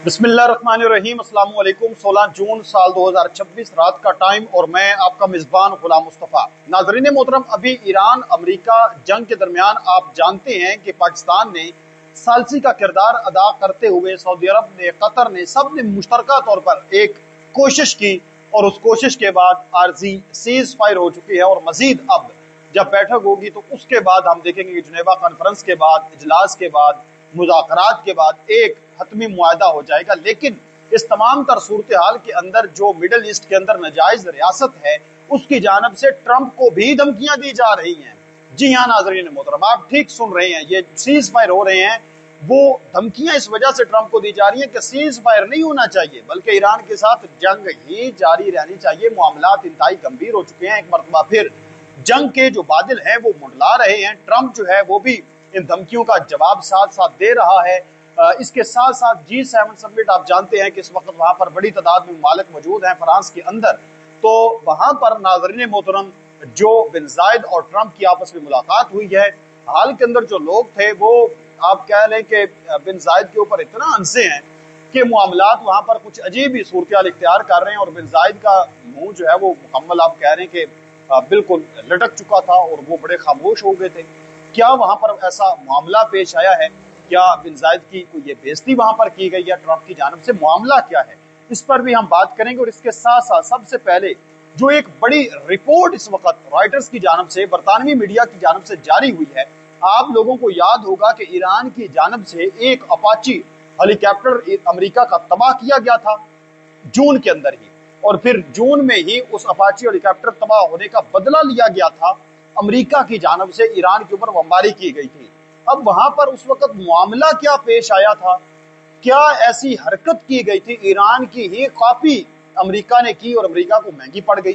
بسم اللہ الرحمن الرحیم۔ السلام علیکم۔ 16 جون سال 2026 رات کا ٹائم اور میں آپ کا میزبان غلام مصطفیٰ۔ ناظرین محترم، ابھی ایران امریکہ جنگ کے درمیان آپ جانتے ہیں کہ پاکستان نے ثالثی کا کردار ادا کرتے ہوئے سعودی عرب نے، قطر نے، سب نے مشترکہ طور پر ایک کوشش کی اور اس کوشش کے بعد عارضی سیز فائر ہو چکی ہے اور مزید اب جب بیٹھک ہوگی تو اس کے بعد ہم دیکھیں گے کہ جنیوا کانفرنس کے بعد، اجلاس کے بعد، مذاکرات کے بعد ایک حتمی معاہدہ ہو جائے گا۔ لیکن اس تمام تر صورتحال کے اندر جو مڈل ایسٹ کے اندر ناجائز ریاست ہے اس کی جانب سے ٹرمپ کو بھی دھمکیاں دی جا رہی ہیں۔ جی ہاں ناظرین محترم، آپ ٹھیک سن رہے ہیں، یہ سیز فائر ہو رہے ہیں وہ دھمکیاں اس وجہ سے ٹرمپ کو دی جا رہی ہیں کہ سیز فائر نہیں ہونا چاہیے بلکہ ایران کے ساتھ جنگ ہی جاری رہنی چاہیے۔ معاملات انتہائی گمبھیر ہو چکے ہیں، ایک مرتبہ پھر جنگ کے جو بادل ہیں وہ منڈلا رہے ہیں۔ ٹرمپ جو ہے وہ بھی ان دھمکیوں کا جواب ساتھ ساتھ دے رہا ہے۔ اس کے ساتھ ساتھ G7 سمٹ آپ جانتے ہیں کہ اس وقت وہاں پر بڑی تعداد میں ممالک موجود ہیں فرانس کے اندر، تو وہاں پر ناظرین محترم جو بن زائد اور ٹرمپ کی آپس میں ملاقات ہوئی ہے، حال کے اندر جو لوگ تھے وہ آپ کہہ لیں کہ بن زائد کے اوپر اتنا انسے ہیں کہ معاملات وہاں پر کچھ عجیب ہی صورتحال اختیار کر رہے ہیں اور بن زائد کا منہ جو ہے وہ مکمل آپ کہہ رہے ہیں کہ بالکل لٹک چکا تھا اور وہ بڑے خاموش ہو گئے تھے۔ کیا وہاں پر ایسا معاملہ پیش آیا ہے؟ کیا بن زائد کی کوئی یہ بےزتی وہاں پر کی گئی ہے ٹرمپ کی جانب سے؟ معاملہ کیا ہے اس پر بھی ہم بات کریں گے۔ اور اس کے ساتھ ساتھ سب سے پہلے جو ایک بڑی رپورٹ اس وقت رائٹرز کی جانب سے، برطانوی میڈیا کی جانب سے جاری ہوئی ہے، آپ لوگوں کو یاد ہوگا کہ ایران کی جانب سے ایک اپاچی ہیلی کاپٹر امریکہ کا تباہ کیا گیا تھا جون کے اندر ہی، اور پھر جون میں ہی اس اپاچی ہیلی کاپٹر تباہ ہونے کا بدلہ لیا گیا تھا۔ امریکہ کی جانب سے ایران کے اوپر بمباری کی گئی تھی۔ اب وہاں پر اس وقت معاملہ کیا پیش آیا تھا؟ کیا ایسی حرکت کی گئی تھی؟ ایران کی ہی کاپی امریکہ نے کی اور امریکہ کو مہنگی پڑ گئی۔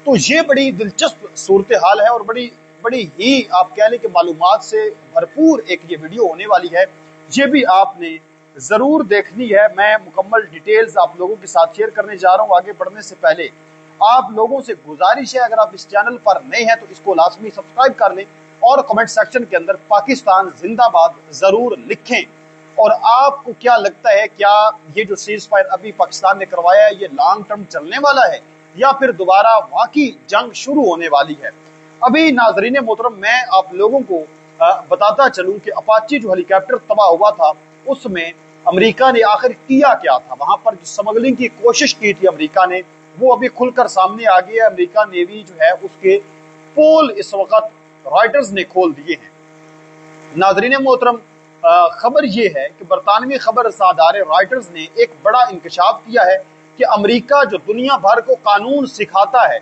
تو یہ بڑی دلچسپ صورتحال ہے اور بڑی ہی آپ کہہ لیں کہ معلومات سے بھرپور ایک یہ ویڈیو ہونے والی ہے، یہ بھی آپ نے ضرور دیکھنی ہے۔ میں مکمل ڈیٹیلز آپ لوگوں کے ساتھ شیئر کرنے جا رہا ہوں۔ آگے بڑھنے سے پہلے آپ لوگوں سے گزارش ہے، اگر آپ اس چینل پر نئے ہیں تو اس کو لازمی سبسکرائب کر لیں اور کمنٹ سیکشن کے اندر پاکستان زندہ باد ضرور لکھیں۔ اور آپ کو کیا لگتا ہے، کیا یہ جو سیز فائر ابھی پاکستان نے کروایا ہے یہ لانگ ٹرم چلنے والا ہے یا پھر دوبارہ واقعی جنگ شروع ہونے والی ہے؟ ابھی ناظرین محترم میں آپ لوگوں کو بتاتا چلوں کہ اپاچی جو ہیلی کاپٹر تباہ ہوا تھا اس میں امریکہ نے آخر کیا کیا تھا۔ وہاں پر جو سمگلنگ کی کوشش کی تھی امریکہ نے وہ ابھی کھل کر سامنے آ گئی ہے۔ امریکہ نیوی جو ہے اس کے پول اس وقت رائٹرز نے کھول دیے ہیں۔ ناظرین محترم، خبر یہ ہے کہ برطانوی خبر رساں ادارے رائٹرز نے ایک بڑا انکشاف کیا ہے کہ امریکہ جو دنیا بھر کو قانون سکھاتا ہے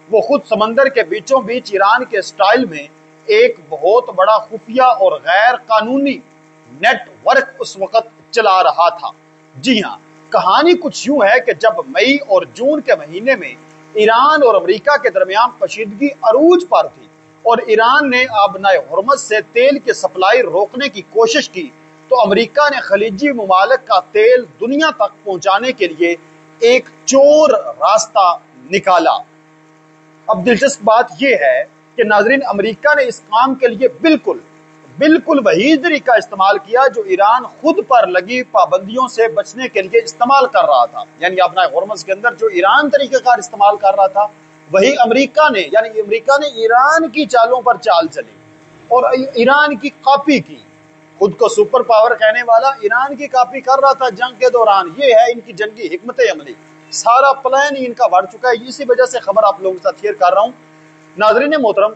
وہ خود سمندر کے بیچوں بیچ ایران کے سٹائل میں ایک بہت بڑا خفیہ اور غیر قانونی نیٹ ورک اس وقت چلا رہا تھا۔ جی ہاں، کہانی کچھ یوں ہے کہ جب مئی اور جون کے مہینے میں ایران اور امریکہ کے درمیان کشیدگی عروج پر تھی اور ایران نے آبنائے ہرمز سے تیل کی سپلائی روکنے کی کوشش کی تو امریکہ نے خلیجی ممالک کا تیل دنیا تک پہنچانے کے لیے ایک چور راستہ نکالا۔ اب دلچسپ بات یہ ہے کہ ناظرین، امریکہ نے اس کام کے لیے بالکل وہی طریقہ استعمال کیا جو ایران خود پر لگی پابندیوں سے بچنے کے لیے استعمال کر رہا تھا۔ یعنی آبنائے ہرمز کے اندر جو ایران طریقہ کار استعمال کر رہا تھا وہی امریکہ نے ایران کی چالوں پر چال چلی اور ایران کی کاپی کی۔ خود کو سپر پاور کہنے والا ایران کی کاپی کر رہا تھا جنگ کے دوران۔ یہ ہے ان کی جنگی حکمت عملی، سارا پلان ہی ان کا بڑھ چکا ہے۔ اسی وجہ سے خبر آپ لوگوں کے ساتھ شیئر کر رہا ہوں۔ ناظرین محترم،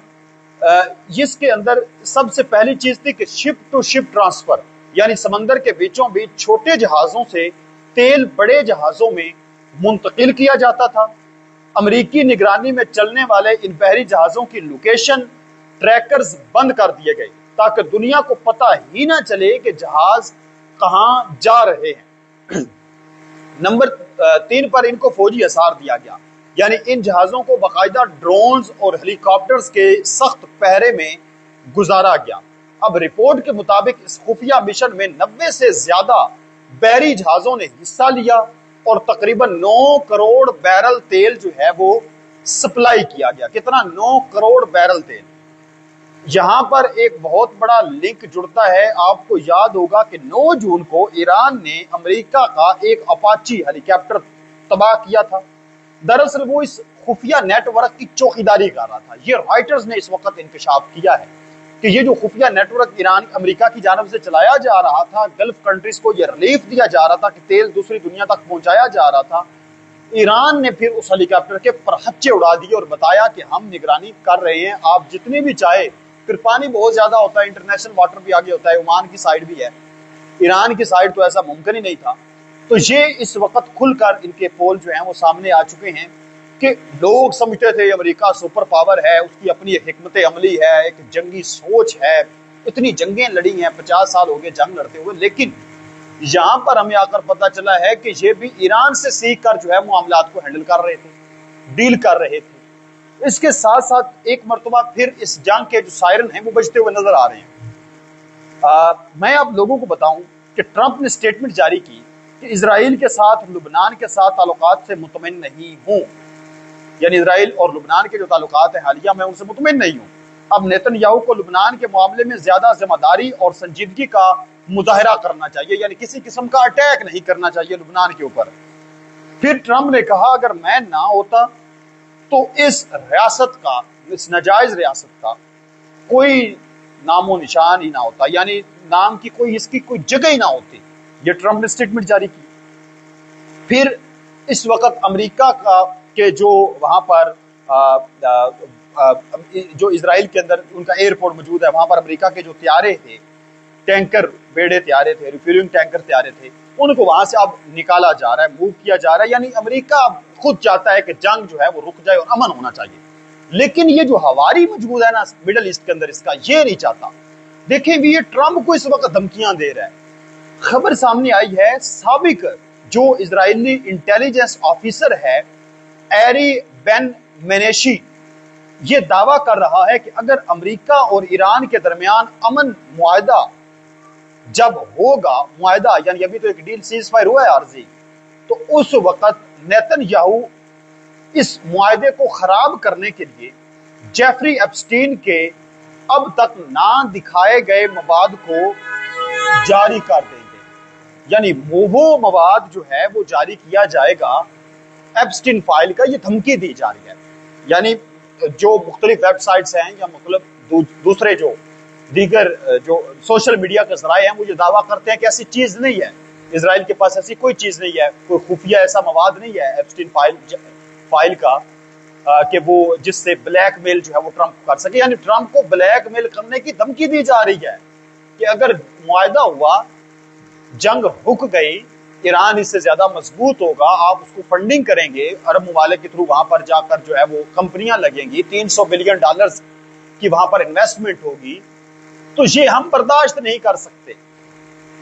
اس کے اندر سب سے پہلی چیز تھی کہ شپ ٹو شپ ٹرانسفر، یعنی سمندر کے بیچوں بیچ چھوٹے جہازوں سے تیل بڑے جہازوں میں منتقل کیا جاتا تھا۔ امریکی نگرانی میں چلنے والے ان بحری جہازوں کی لوکیشن ٹریکرز بند کر دیے گئے تاکہ دنیا کو پتہ ہی نہ چلے کہ جہاز کہاں جا رہے ہیں۔ نمبر 3 پر ان کو فوجی اثار دیا گیا، یعنی ان جہازوں کو باقاعدہ ڈرونز اور ہیلی کاپٹرز کے سخت پہرے میں گزارا گیا۔ اب رپورٹ کے مطابق اس خفیہ مشن میں 90 سے زیادہ بحری جہازوں نے حصہ لیا اور تقریباً 9 کروڑ بیرل تیل جو ہے وہ سپلائی کیا گیا۔ کتنا؟ 9 کروڑ بیرل تیل۔ یہاں پر ایک بہت بڑا لنک جڑتا ہے. آپ کو یاد ہوگا کہ 9 جون کو ایران نے امریکہ کا ایک اپاچی ہیلی کاپٹر تباہ کیا تھا. دراصل وہ اس خفیہ نیٹ ورک کی چوکیداری کر رہا تھا. یہ رائٹرز نے اس وقت انکشاف کیا ہے کہ یہ جو خفیہ نیٹ ورک ایران امریکہ کی جانب سے چلایا جا رہا تھا، گلف کنٹریز کو یہ ریلیف دیا جا رہا تھا کہ تیل دوسری دنیا تک پہنچایا جا رہا تھا. ایران نے پھر اس ہیلی کاپٹر کے پرہچے اڑا دیے اور بتایا کہ ہم نگرانی کر رہے ہیں، آپ جتنی بھی چاہے. پھر پانی بہت زیادہ ہوتا ہے، انٹرنیشنل واٹر بھی آگے ہوتا ہے، عمان کی سائیڈ بھی ہے، ایران کی سائیڈ تو ایسا ممکن ہی نہیں تھا. تو یہ اس وقت کھل کر ان کے پول جو ہیں وہ سامنے آ چکے ہیں کہ لوگ سمجھتے تھے امریکہ سپر پاور ہے، اس کی اپنی ایک حکمت عملی ہے، ایک جنگی سوچ ہے، اتنی جنگیں لڑی ہیں، 50 سال ہو گئے جنگ لڑتے ہوئے. لیکن یہاں پر ہمیں آ کر پتہ چلا ہے کہ یہ بھی ایران سے سیکھ کر جو ہے معاملات کو ہینڈل کر رہے تھے، ڈیل کر رہے تھے. اس کے ساتھ ساتھ ایک مرتبہ پھر اس جنگ کے جو سائرن ہیں وہ بجتے ہوئے نظر آ رہے ہیں. میں آپ لوگوں کو بتاؤں کہ ٹرمپ نے سٹیٹمنٹ جاری کی کہ اسرائیل کے ساتھ لبنان کے ساتھ تعلقات سے مطمئن نہیں ہوں، یعنی اسرائیل اور لبنان کے جو تعلقات ہیں حالیہ میں ان سے مطمئن نہیں ہوں. اب نیتن یاہو کو لبنان کے معاملے میں زیادہ ذمہ داری اور سنجیدگی کا مظاہرہ کرنا چاہیے، یعنی کسی قسم کا اٹیک نہیں کرنا چاہیے لبنان کے اوپر. پھر ٹرمپ نے کہا اگر میں نہ ہوتا تو اس ریاست کا، اس ناجائز ریاست کا کوئی نام و نشان ہی نہ ہوتا، یعنی نام کی کوئی، اس کی کوئی جگہ ہی نہ ہوتی. یہ ٹرمپ نے سٹیٹمنٹ جاری کی. پھر اس وقت امریکہ کا کہ جو وہاں پر جو اسرائیل کے اندر ان کا ایئرپورٹ موجود ہے، وہاں پر امریکہ کے جو طیارے تھے، ٹینکر بیڑے طیارے تھے، ریفیولنگ ٹینکر طیارے تھے، ان کو وہاں سے اب نکالا جا رہا ہے، موو کیا جا رہا ہے. یعنی امریکہ خود چاہتا ہے کہ جنگ جو ہے وہ رک جائے اور امن ہونا چاہیے. لیکن یہ جو ہواری موجود ہے نا مڈل ایسٹ کے اندر، اس کا یہ نہیں چاہتا. دیکھیں بھی یہ ٹرمپ کو اس وقت دھمکیاں دے رہا ہے. خبر سامنے آئی ہے، سابق جو اسرائیلی انٹیلیجنس آفیسر ہے ایری بن منیشی، یہ دعویٰ کر رہا ہے کہ اگر امریکہ اور ایران کے درمیان امن معاہدہ جب ہوگا، معاہدہ یعنی ابھی تو ایک ڈیل سیز فائر ہوا ہے عارضی، تو اس وقت نیتن یاہو اس معاہدے کو خراب کرنے کے لیے جیفری ایپسٹین کے اب تک نہ دکھائے گئے مواد کو جاری کر دیں گے. یعنی وہ مواد جو ہے وہ جاری کیا جائے گا. ایپسٹین فائل کا یہ دھمکی دی جا رہی ہے. یعنی جو مختلف ویب سائٹس ہیں یا مختلف دوسرے جو دیگر جو سوشل میڈیا کے ذرائع ہیں وہ یہ دعویٰ کرتے ہیں کہ ایسی چیز نہیں ہے، اسرائیل کے پاس ایسی کوئی چیز نہیں ہے، کوئی خفیہ ایسا مواد نہیں ہے ایپسٹین فائل کا کہ وہ جس سے بلیک میل جو ہے وہ ٹرمپ کر سکے. یعنی ٹرمپ کو بلیک میل کرنے کی دھمکی دی جا رہی ہے کہ اگر معاہدہ ہوا، جنگ رک گئی، ایران اس سے زیادہ مضبوط ہوگا، آپ اس کو فنڈنگ کریں گے عرب ممالک کے تھرو، وہاں پر جا کر جو ہے وہ کمپنیاں لگیں گی، $300 بلین کی وہاں پر انویسٹمنٹ ہوگی، تو یہ ہم برداشت نہیں کر سکتے.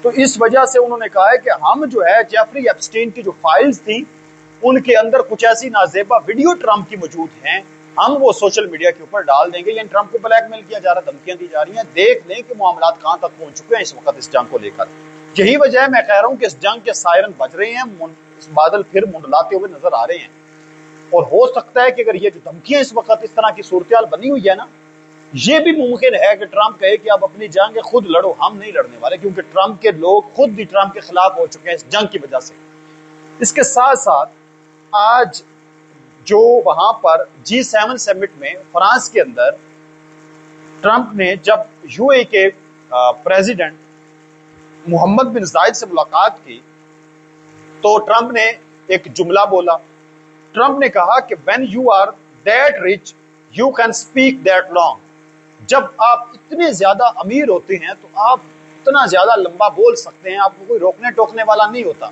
تو اس وجہ سے انہوں نے کہا ہے کہ ہم جو ہے جیفری ایپسٹین کی جو فائلز تھیں ان کے اندر کچھ ایسی نازیبا ویڈیو ٹرمپ کی موجود ہیں، ہم وہ سوشل میڈیا کے اوپر ڈال دیں گے. یعنی ٹرمپ کو بلیک میل کیا جا رہا ہے، دھمکیاں دی جا رہی ہیں. دیکھ لیں کہ معاملات کہاں تک پہنچ چکے ہیں اس وقت اس جنگ کو لے کر. یہی وجہ ہے میں کہہ رہا ہوں کہ اس جنگ کے سائرن بج رہے ہیں، اس بادل پھر منڈلاتے ہوئے نظر آ رہے ہیں. اور ہو سکتا ہے کہ اگر یہ جو دھمکیاں اس وقت اس طرح کی صورتحال بنی ہوئی ہے نا، یہ بھی ممکن ہے کہ ٹرمپ کہے کہ آپ اپنی جنگ خود لڑو، ہم نہیں لڑنے والے، کیونکہ ٹرمپ کے لوگ خود بھی ٹرمپ کے خلاف ہو چکے ہیں اس جنگ کی وجہ سے. اس کے ساتھ ساتھ آج جو وہاں پر G7 سمٹ میں فرانس کے اندر ٹرمپ نے جب UAE کے پریزیڈنٹ محمد بن زائد سے ملاقات کی تو ٹرمپ نے ایک جملہ بولا. ٹرمپ نے کہا کہ when you are that rich you can speak that long. جب آپ اتنے زیادہ امیر ہوتے ہیں تو آپ اتنا زیادہ لمبا بول سکتے ہیں، آپ کو کوئی روکنے ٹوکنے والا نہیں ہوتا.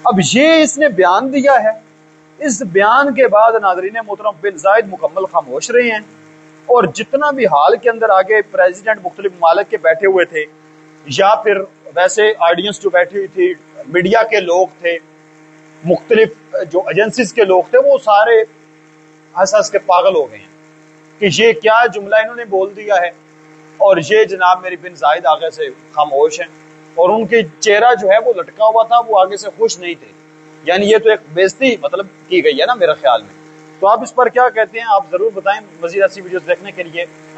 اب یہ اس نے بیان دیا ہے. اس بیان کے بعد ناظرین محترم بن زائد مکمل خاموش رہے ہیں، اور جتنا بھی حال کے اندر آگے پریزیڈنٹ مختلف ممالک کے بیٹھے ہوئے تھے یا پھر ویسے آڈینس جو بیٹھی ہوئی تھی، میڈیا کے لوگ تھے، مختلف جو ایجنسیز کے لوگ تھے، وہ سارے ہنس ہنس کے پاگل ہو گئے ہیں کہ یہ کیا جملہ انہوں نے بول دیا ہے. اور یہ جناب میری بن زائد آگے سے خاموش ہیں، اور ان کے چہرہ جو ہے وہ لٹکا ہوا تھا، وہ آگے سے خوش نہیں تھے. یعنی یہ تو ایک بےزتی مطلب کی گئی ہے نا میرے خیال میں. تو آپ اس پر کیا کہتے ہیں، آپ ضرور بتائیں. مزید ایسی ویڈیوز دیکھنے کے لیے